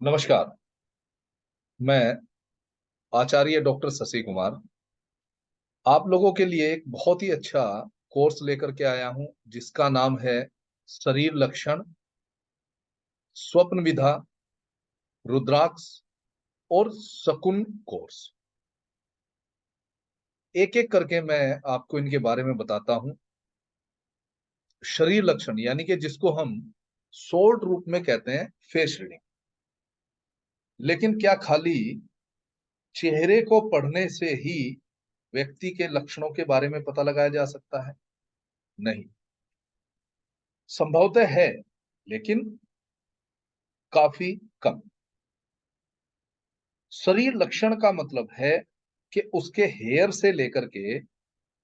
नमस्कार। मैं आचार्य डॉक्टर शशि कुमार आप लोगों के लिए एक बहुत ही अच्छा कोर्स लेकर के आया हूं, जिसका नाम है शरीर लक्षण, स्वप्न विधा, रुद्राक्ष और शकुन कोर्स। एक एक करके मैं आपको इनके बारे में बताता हूं। शरीर लक्षण यानी कि जिसको हम शॉर्ट रूप में कहते हैं फेस रीडिंग। लेकिन क्या खाली चेहरे को पढ़ने से ही व्यक्ति के लक्षणों के बारे में पता लगाया जा सकता है? नहीं। संभवतः है, लेकिन काफी कम। शरीर लक्षण का मतलब है कि उसके हेयर से लेकर के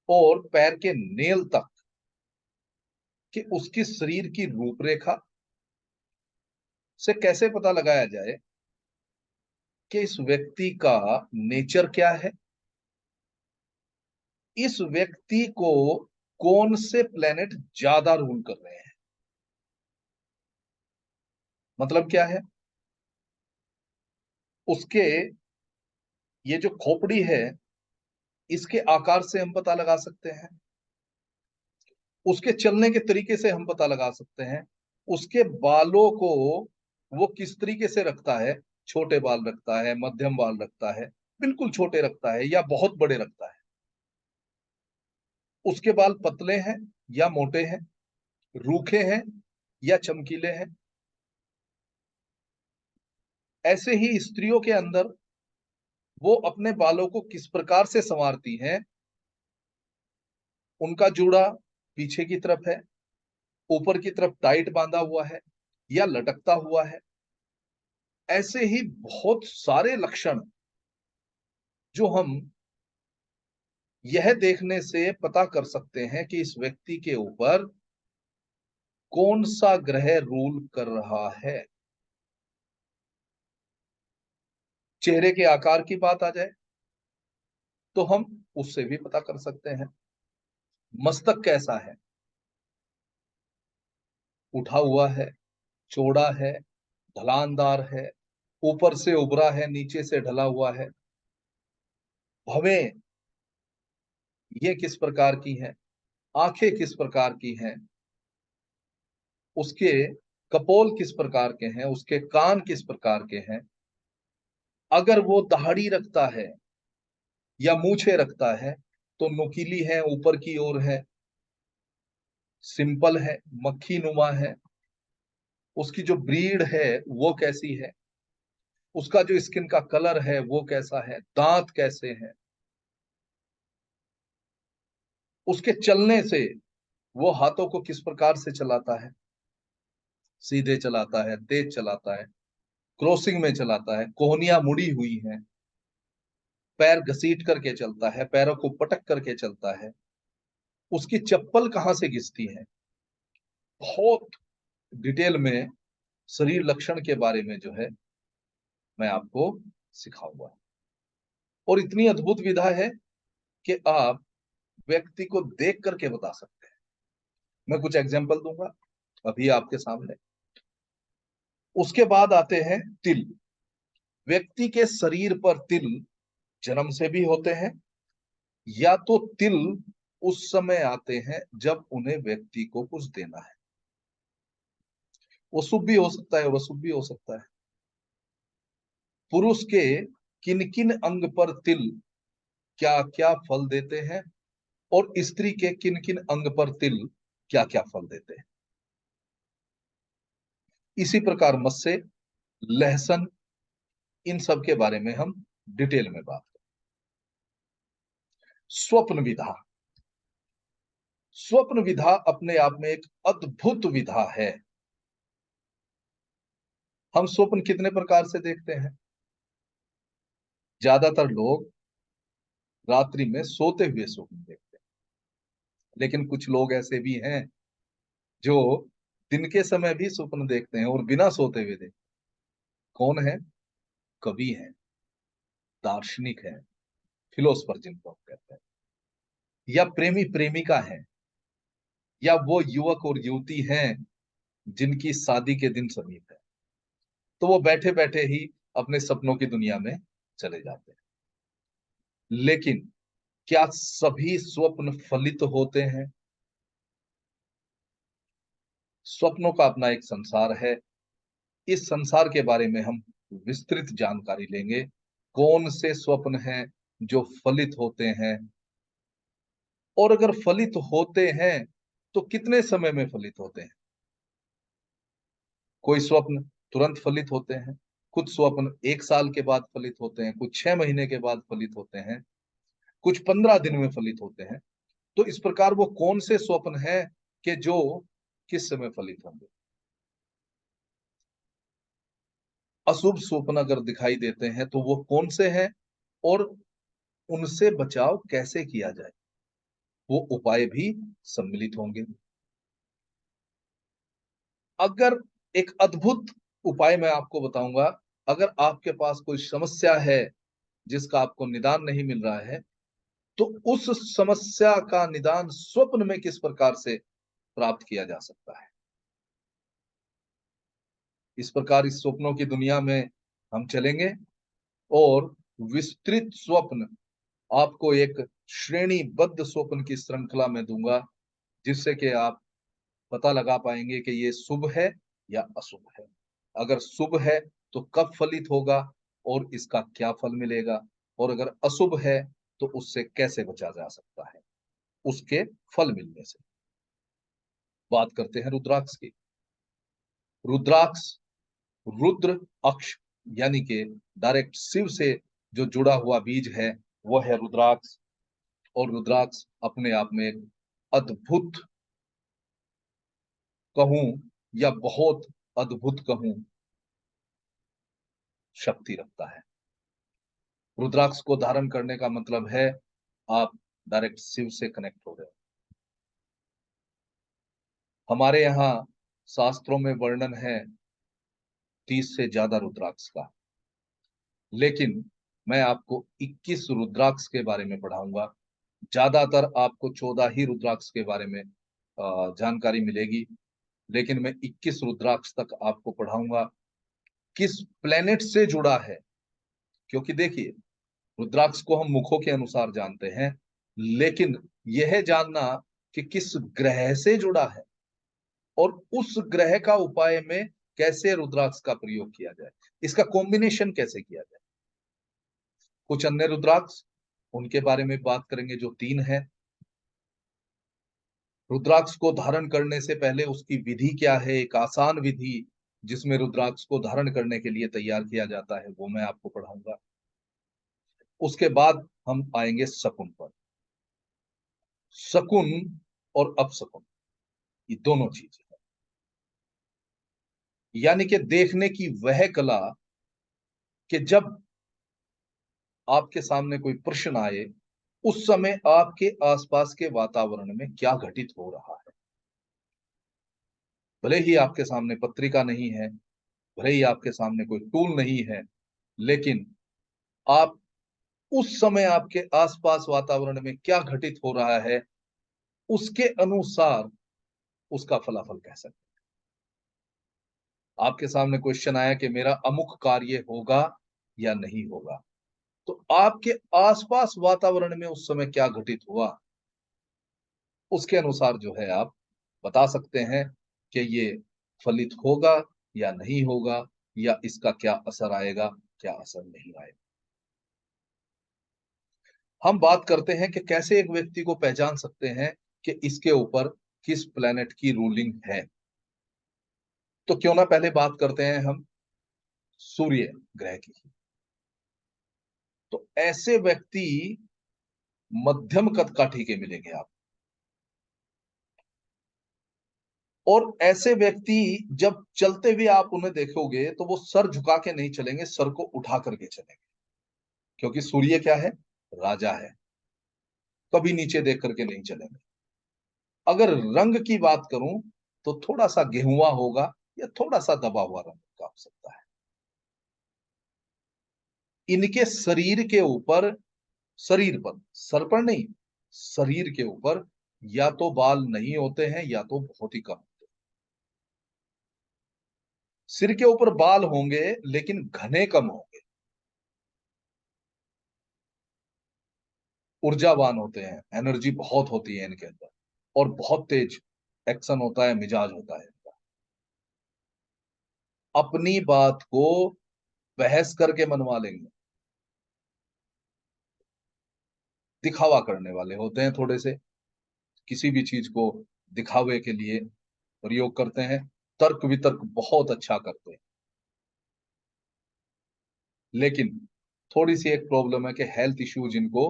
और पैर के नेल तक कि उसकी शरीर की रूपरेखा से कैसे पता लगाया जाए कि इस व्यक्ति का नेचर क्या है, इस व्यक्ति को कौन से प्लेनेट ज्यादा रूल कर रहे हैं। मतलब क्या है? उसके ये जो खोपड़ी है, इसके आकार से हम पता लगा सकते हैं। उसके चलने के तरीके से हम पता लगा सकते हैं। उसके बालों को वो किस तरीके से रखता है, छोटे बाल रखता है, मध्यम बाल रखता है, बिल्कुल छोटे रखता है या बहुत बड़े रखता है। उसके बाल पतले हैं या मोटे हैं, रूखे हैं या चमकीले हैं। ऐसे ही स्त्रियों के अंदर वो अपने बालों को किस प्रकार से संवारती हैं। उनका जूड़ा पीछे की तरफ है, ऊपर की तरफ टाइट बांधा हुआ है या लटकता हुआ है। ऐसे ही बहुत सारे लक्षण जो हम यह देखने से पता कर सकते हैं कि इस व्यक्ति के ऊपर कौन सा ग्रह रूल कर रहा है। चेहरे के आकार की बात आ जाए तो हम उससे भी पता कर सकते हैं। मस्तक कैसा है, उठा हुआ है, चौड़ा है, ढलानदार है, ऊपर से उभरा है, नीचे से ढला हुआ है। भवें ये किस प्रकार की है, आंखें किस प्रकार की हैं, उसके कपोल किस प्रकार के हैं, उसके कान किस प्रकार के हैं। अगर वो दाढ़ी रखता है या मूछें रखता है तो नुकीली है, ऊपर की ओर है, सिंपल है, मक्खी नुमा है। उसकी जो ब्रीड है वो कैसी है, उसका जो स्किन का कलर है वो कैसा है, दांत कैसे हैं, उसके चलने से वो हाथों को किस प्रकार से चलाता है, सीधे चलाता है, तेज चलाता है, क्रॉसिंग में चलाता है, कोहनियां मुड़ी हुई हैं, पैर घसीट करके चलता है, पैरों को पटक करके चलता है, उसकी चप्पल कहाँ से घिसती है। बहुत डिटेल में शरीर लक्षण के बारे में जो है मैं आपको सिखाऊंगा। और इतनी अद्भुत विधा है कि आप व्यक्ति को देख करके बता सकते हैं। मैं कुछ एग्जांपल दूंगा अभी आपके सामने। उसके बाद आते हैं तिल। व्यक्ति के शरीर पर तिल जन्म से भी होते हैं, या तो तिल उस समय आते हैं जब उन्हें व्यक्ति को कुछ देना है। वो शुभ भी हो सकता है और अशुभ भी हो सकता है। पुरुष के किन किन अंग पर तिल क्या क्या फल देते हैं, और स्त्री के किन किन अंग पर तिल क्या क्या फल देते हैं। इसी प्रकार मत्स्य, लहसुन, इन सब के बारे में हम डिटेल में बात करें। स्वप्न विधा। स्वप्न विधा अपने आप में एक अद्भुत विधा है। हम स्वप्न कितने प्रकार से देखते हैं? ज्यादातर लोग रात्रि में सोते हुए स्वप्न देखते हैं, लेकिन कुछ लोग ऐसे भी हैं जो दिन के समय भी स्वप्न देखते हैं और बिना सोते हुए देखते हैं। कौन है? कवि हैं, दार्शनिक हैं, फिलोसफर जिनको हम कहते हैं, या प्रेमी प्रेमिका है, या वो युवक और युवती हैं जिनकी शादी के दिन समीप है। तो वो बैठे बैठे ही अपने सपनों की दुनिया में चले जाते हैं। लेकिन क्या सभी स्वप्न फलित होते हैं? स्वप्नों का अपना एक संसार है। इस संसार के बारे में हम विस्तृत जानकारी लेंगे। कौन से स्वप्न हैं जो फलित होते हैं, और अगर फलित होते हैं तो कितने समय में फलित होते हैं? कोई स्वप्न तुरंत फलित होते हैं, कुछ स्वप्न 1 साल के बाद फलित होते हैं, कुछ 6 महीने के बाद फलित होते हैं, कुछ 15 दिन में फलित होते हैं। तो इस प्रकार वो कौन से स्वप्न हैं कि जो किस समय फलित होंगे? अशुभ स्वप्न अगर दिखाई देते हैं तो वो कौन से हैं, और उनसे बचाव कैसे किया जाए, वो उपाय भी सम्मिलित होंगे। अगर एक अद्भुत उपाय मैं आपको बताऊंगा, अगर आपके पास कोई समस्या है जिसका आपको निदान नहीं मिल रहा है, तो उस समस्या का निदान स्वप्न में किस प्रकार से प्राप्त किया जा सकता है। इस प्रकार इस स्वप्नों की दुनिया में हम चलेंगे, और विस्तृत स्वप्न आपको एक श्रेणीबद्ध स्वप्न की श्रृंखला में दूंगा, जिससे कि आप पता लगा पाएंगे कि ये शुभ है या अशुभ है। अगर शुभ है तो कब फलित होगा और इसका क्या फल मिलेगा, और अगर अशुभ है तो उससे कैसे बचा जा सकता है, उसके फल मिलने से। बात करते हैं रुद्राक्ष की। रुद्राक्ष, रुद्र अक्ष, यानी कि डायरेक्ट शिव से जो जुड़ा हुआ बीज है, वह है रुद्राक्ष। और रुद्राक्ष अपने आप में एक अद्भुत कहूं या बहुत अद्भुत कहूं शक्ति रखता है। रुद्राक्ष को धारण करने का मतलब है आप डायरेक्ट शिव से कनेक्ट हो रहे हो। हमारे यहाँ शास्त्रों में वर्णन है 30 से ज्यादा रुद्राक्ष का, लेकिन मैं आपको 21 रुद्राक्ष के बारे में पढ़ाऊंगा। ज्यादातर आपको 14 ही रुद्राक्ष के बारे में जानकारी मिलेगी, लेकिन मैं 21 रुद्राक्ष तक आपको पढ़ाऊंगा। किस प्लेनेट से जुड़ा है, क्योंकि देखिए, रुद्राक्ष को हम मुखों के अनुसार जानते हैं, लेकिन यह जानना कि किस ग्रह से जुड़ा है और उस ग्रह का उपाय में कैसे रुद्राक्ष का प्रयोग किया जाए, इसका कॉम्बिनेशन कैसे किया जाए। कुछ अन्य रुद्राक्ष, उनके बारे में बात करेंगे, जो 3 है। रुद्राक्ष को धारण करने से पहले उसकी विधि क्या है, एक आसान विधि जिसमें रुद्राक्ष को धारण करने के लिए तैयार किया जाता है, वो मैं आपको पढ़ाऊंगा। उसके बाद हम आएंगे शकुन पर। शकुन और अपशकुन, ये दोनों चीजें हैं। यानी कि देखने की वह कला कि जब आपके सामने कोई प्रश्न आए, उस समय आपके आसपास के वातावरण में क्या घटित हो रहा है। भले ही आपके सामने पत्रिका नहीं है, भले ही आपके सामने कोई टूल नहीं है, लेकिन आप उस समय आपके आसपास वातावरण में क्या घटित हो रहा है, उसके अनुसार उसका फलाफल कह सकते हैं। आपके सामने क्वेश्चन आया कि मेरा अमुक कार्य होगा या नहीं होगा, तो आपके आसपास वातावरण में उस समय क्या घटित हुआ, उसके अनुसार जो है आप बता सकते हैं कि ये फलित होगा या नहीं होगा, या इसका क्या असर आएगा, क्या असर नहीं आएगा। हम बात करते हैं कि कैसे एक व्यक्ति को पहचान सकते हैं कि इसके ऊपर किस प्लेनेट की रूलिंग है। तो क्यों ना पहले बात करते हैं हम सूर्य ग्रह की। तो ऐसे व्यक्ति मध्यम कद काठी के मिलेंगे आप, और ऐसे व्यक्ति जब चलते हुए आप उन्हें देखोगे तो वो सर झुका के नहीं चलेंगे, सर को उठा करके चलेंगे, क्योंकि सूर्य क्या है, राजा है। कभी नीचे देख करके नहीं चलेंगे। अगर रंग की बात करूं तो थोड़ा सा गेहुआ होगा या थोड़ा सा दबा हुआ रंग का हो सकता है। इनके शरीर के ऊपर, शरीर पर, सर पर नहीं, शरीर के ऊपर या तो बाल नहीं होते हैं या तो बहुत ही कम होते हैं। सिर के ऊपर बाल होंगे लेकिन घने कम होंगे, ऊर्जावान होते हैं, एनर्जी बहुत होती है इनके अंदर, और बहुत तेज एक्शन होता है, मिजाज होता है इनका। अपनी बात को बहस करके मनवा लेंगे। दिखावा करने वाले होते हैं थोड़े से, किसी भी चीज को दिखावे के लिए प्रयोग करते हैं। तर्क वितर्क बहुत अच्छा करते हैं, लेकिन थोड़ी सी एक प्रॉब्लम है कि हेल्थ इश्यूज इनको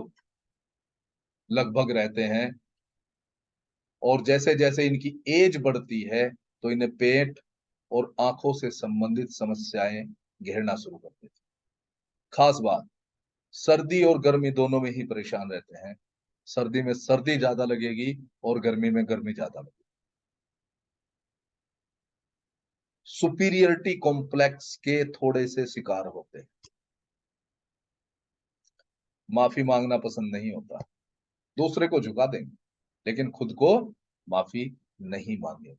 लगभग रहते हैं, और जैसे जैसे इनकी एज बढ़ती है तो इन्हें पेट और आंखों से संबंधित समस्याएं घेरना शुरू कर देती। खास बात, सर्दी और गर्मी दोनों में ही परेशान रहते हैं। सर्दी में सर्दी ज्यादा लगेगी और गर्मी में गर्मी ज्यादा लगेगी। सुपीरियरिटी कॉम्प्लेक्स के थोड़े से शिकार होते हैं। माफी मांगना पसंद नहीं होता, दूसरे को झुका देंगे लेकिन खुद को माफी नहीं मांगेंगे।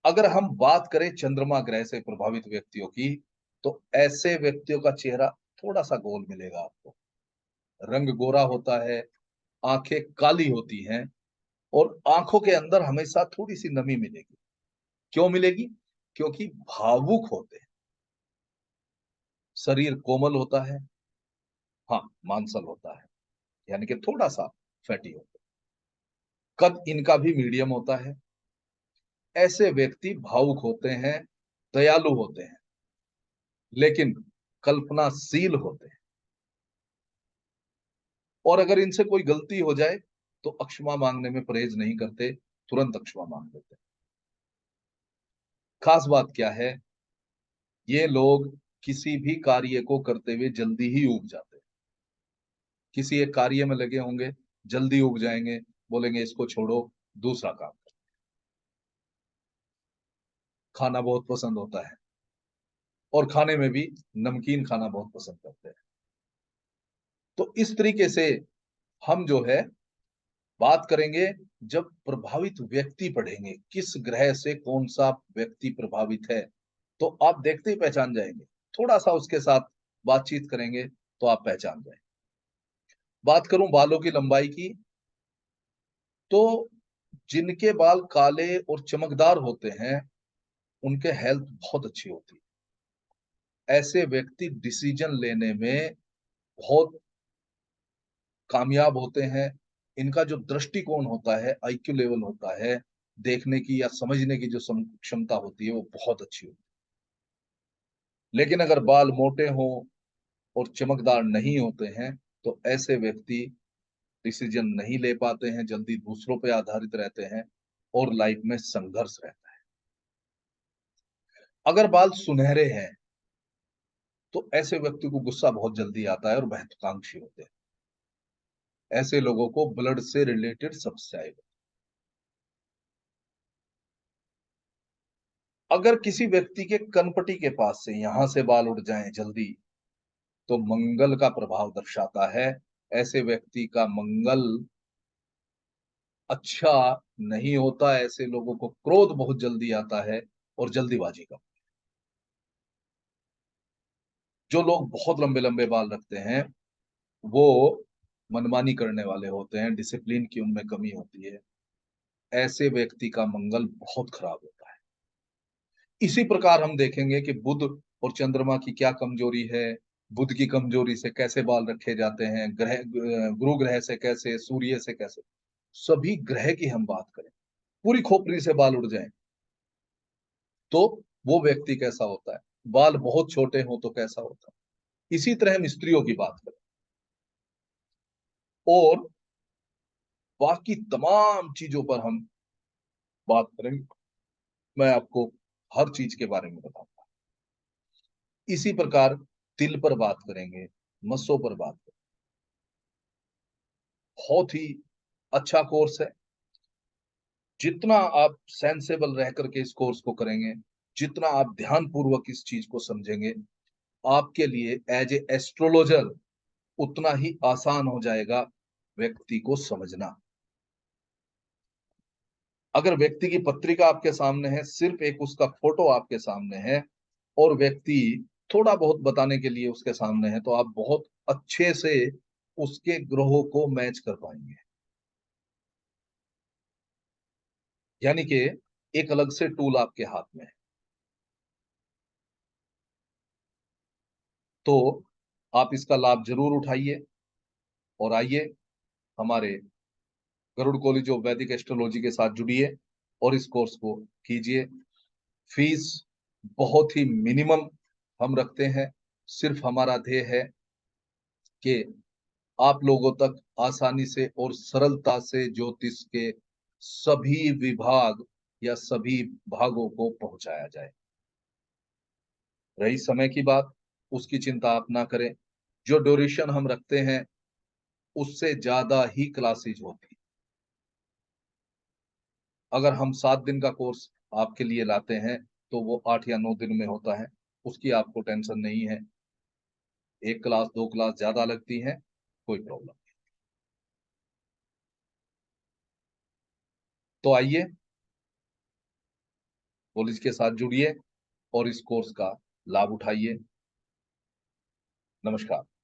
अगर हम बात करें चंद्रमा ग्रह से प्रभावित व्यक्तियों की, तो ऐसे व्यक्तियों का चेहरा थोड़ा सा गोल मिलेगा आपको, रंग गोरा होता है, आंखें काली होती हैं, और आंखों के अंदर हमेशा थोड़ी सी नमी मिलेगी। क्यों मिलेगी? क्योंकि भावुक होते हैं। शरीर कोमल होता है, हाँ मांसल होता है, यानी कि थोड़ा सा फैटी होता है। कद इनका भी मीडियम होता है। ऐसे व्यक्ति भावुक होते हैं, दयालु होते हैं, लेकिन कल्पनाशील होते हैं, और अगर इनसे कोई गलती हो जाए तो अक्षमा मांगने में परहेज नहीं करते, तुरंत अक्षमा मांग लेते हैं। खास बात क्या है, ये लोग किसी भी कार्य को करते हुए जल्दी ही उब जाते हैं। किसी एक कार्य में लगे होंगे, जल्दी उब जाएंगे, बोलेंगे इसको छोड़ो, दूसरा काम करो। खाना बहुत पसंद होता है, और खाने में भी नमकीन खाना बहुत पसंद करते हैं। तो इस तरीके से हम जो है बात करेंगे, जब प्रभावित व्यक्ति पढ़ेंगे किस ग्रह से कौन सा व्यक्ति प्रभावित है, तो आप देखते ही पहचान जाएंगे। थोड़ा सा उसके साथ बातचीत करेंगे तो आप पहचान जाएंगे। बात करूं बालों की लंबाई की, तो जिनके बाल काले और चमकदार होते हैं उनके हेल्थ बहुत अच्छी होती है। ऐसे व्यक्ति डिसीजन लेने में बहुत कामयाब होते हैं। इनका जो दृष्टिकोण होता है, आईक्यू लेवल होता है, देखने की या समझने की जो क्षमता होती है, वो बहुत अच्छी होती है। लेकिन अगर बाल मोटे हों और चमकदार नहीं होते हैं, तो ऐसे व्यक्ति डिसीजन नहीं ले पाते हैं, जल्दी दूसरों पे आधारित रहते हैं, और लाइफ में संघर्ष रहता है। अगर बाल सुनहरे हैं तो ऐसे व्यक्ति को गुस्सा बहुत जल्दी आता है और महत्वाकांक्षी होते हैं। ऐसे लोगों को ब्लड से रिलेटेड समस्याएं होती हैं। अगर किसी व्यक्ति के कनपटी के पास से यहां से बाल उड़ जाएं जल्दी, तो मंगल का प्रभाव दर्शाता है। ऐसे व्यक्ति का मंगल अच्छा नहीं होता। ऐसे लोगों को क्रोध बहुत जल्दी आता है और जल्दीबाजी का। जो लोग बहुत लंबे लंबे बाल रखते हैं वो मनमानी करने वाले होते हैं, डिसिप्लिन की उनमें कमी होती है। ऐसे व्यक्ति का मंगल बहुत खराब होता है। इसी प्रकार हम देखेंगे कि बुध और चंद्रमा की क्या कमजोरी है। बुध की कमजोरी से कैसे बाल रखे जाते हैं, ग्रह गुरु ग्रह से कैसे, सूर्य से कैसे, सभी ग्रह की हम बात करें, पूरी खोपड़ी से बाल उड़ जाएं तो वो व्यक्ति कैसा होता है, बाल बहुत छोटे हो तो कैसा होता है। इसी तरह हम स्त्रियों की बात करें और बाकी तमाम चीजों पर हम बात करेंगे। मैं आपको हर चीज के बारे में बताऊंगा। इसी प्रकार तिल पर बात करेंगे, मस्सों पर बात करेंगे। बहुत ही अच्छा कोर्स है। जितना आप सेंसेबल रह करके इस कोर्स को करेंगे, जितना आप ध्यान पूर्वक इस चीज को समझेंगे, आपके लिए एज ए एस्ट्रोलॉजर उतना ही आसान हो जाएगा व्यक्ति को समझना। अगर व्यक्ति की पत्रिका आपके सामने है, सिर्फ एक उसका फोटो आपके सामने है, और व्यक्ति थोड़ा बहुत बताने के लिए उसके सामने है, तो आप बहुत अच्छे से उसके ग्रहों को मैच कर पाएंगे। यानी कि एक अलग से टूल आपके हाथ में है। तो आप इसका लाभ जरूर उठाइए और आइए हमारे गरुड़ कॉलेज ऑफ वैदिक एस्ट्रोलॉजी के साथ जुड़िए और इस कोर्स को कीजिए। फीस बहुत ही मिनिमम हम रखते हैं। सिर्फ हमारा ध्येय है कि आप लोगों तक आसानी से और सरलता से ज्योतिष के सभी विभाग या सभी भागों को पहुंचाया जाए। रही समय की बात, उसकी चिंता आप ना करें। जो ड्यूरेशन हम रखते हैं उससे ज्यादा ही क्लासेज होती। अगर हम 7 दिन का कोर्स आपके लिए लाते हैं तो वो 8 या 9 दिन में होता है। उसकी आपको टेंशन नहीं है। एक क्लास 2 क्लास ज्यादा लगती है, कोई प्रॉब्लम नहीं। तो आइए कॉलेज के साथ जुड़िए और इस कोर्स का लाभ उठाइए। नमस्कार।